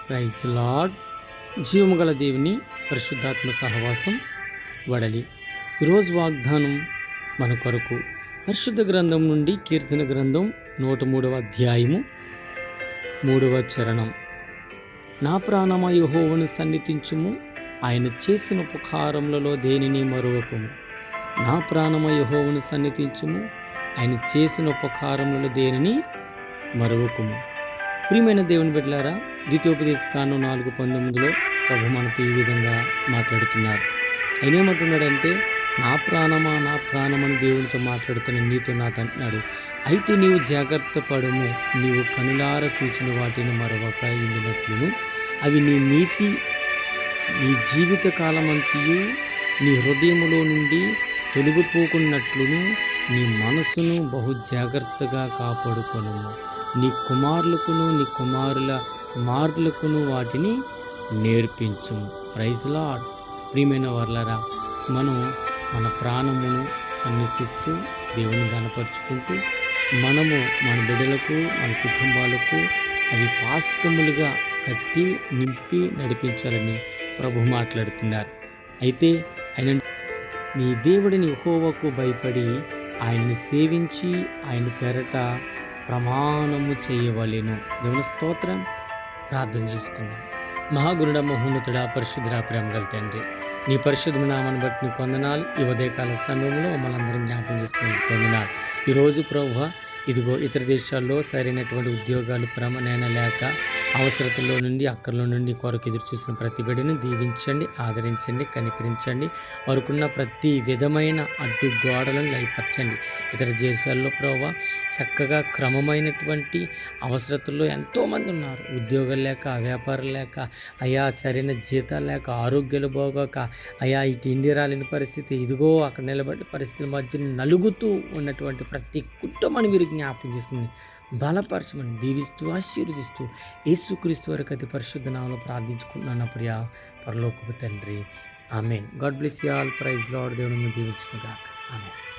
Praise lord. జీవము గల దేవుని పరిశుద్ధాత్మ సహవాసం వడలి. ఈరోజు వాగ్దానం మన కొరకు పరిశుద్ధ గ్రంథం నుండి కీర్తన గ్రంథం 103వ అధ్యాయము 3వ చరణం. నా ప్రాణమా యెహోవాను సన్నిధించుము, ఆయన చేసిన ఉపకారములలో దేనిని మరువకుము. నా ప్రాణమా యెహోవాను సన్నిధించుము, ఆయన చేసిన ఉపకారములలో దేనిని మరువకుము. ప్రియమైన దేవుని బిడ్డలారా, ద్వితీయోపదేశకాండం 4:19 ప్రభు మనకు ఈ విధంగా మాట్లాడుతున్నారు. ఆయన ఏమంటున్నాడంటే, నా ప్రాణమని దేవునితో మాట్లాడుతున్న నీతో నాతో అంటున్నాడు. అయితే నీవు జాగ్రత్త పడము, నీవు కనులార చూచిన వాటిని మరొక ఇండినట్లును, అవి నీ నీతి నీ జీవిత కాలమంతయు నీ హృదయములో నుండి తొలగిపోకున్నట్లును నీ మనసును బహు జాగ్రత్తగా కాపాడుకొనుము. నీ కుమారులకును నీ కుమారులకును వాటిని నేర్పించుము. Praise lord. ప్రియమైన వర్లారా, మనం మన ప్రాణమును సన్నిధిస్తూ దేవుని గణపరుచుకుంటూ మనము మన బిడ్డలకు మన కుటుంబాలకు అవి పాస్కములుగా కట్టి నింపి నడిపించాలని ప్రభు మాట్లాడుతున్నారు. అయితే ఆయన నీ దేవుడిని యెహోవాకు భయపడి ఆయన్ని సేవించి ఆయన పేరట ప్రమాణము చేయవలెను. దేవుని స్తోత్రం. ప్రార్థన చేసుకుందాం. మహాగురుడ మహోన్నతుడా పరిశుద్ధుడా ప్రేమ గల తండ్రి, నీ పరిశుద్ధ నామాన్ని బట్టి నీ కొందనాలు. ఈ ఉదయకాల సమయంలో మమ్మల్ని అందరం జ్ఞాపకం చేసుకుని కొందనాలు. ఈరోజు ప్రభువా, ఇదిగో ఇతర దేశాల్లో సరైనటువంటి ఉద్యోగాలు ప్రమాణాలు లేక అవసరతలో నుండి అక్కర్లో నుండి కొరకు ఎదురు చూసిన ప్రతి బిడ్డను దీవించండి, ఆదరించండి, కనికరించండి. వారికున్న ప్రతి విధమైన అడ్డు గోడలను లయపరచండి. ఇతర దేశాల్లో ప్రభువా, చక్కగా క్రమమైనటువంటి అవసరతల్లో ఎంతోమంది ఉన్నారు. ఉద్యోగాలు లేక, వ్యాపారం లేక, అయా సరైన జీతాలు లేక, ఆరోగ్యాలు బాగోక, అయా ఇటు ఇండి రాలేని పరిస్థితి, ఇదిగో అక్కడ నిలబడే పరిస్థితుల మధ్య నలుగుతూ ఉన్నటువంటి ప్రతి కుటుంబాన్ని మీరు జ్ఞాపకం చేసుకుని బలపరచమని దీవిస్తూ ఆశీర్వదిస్తూ యేసుక్రీస్తు వారికి అతి పరిశుద్ధ నామములో ప్రార్థించుకుంటున్నాను ప్రియ పరలోకపు తండ్రి. ఆమేన్. God bless you all. Praise Lord. దేవుని దీవించును గాక. ఆమేన్.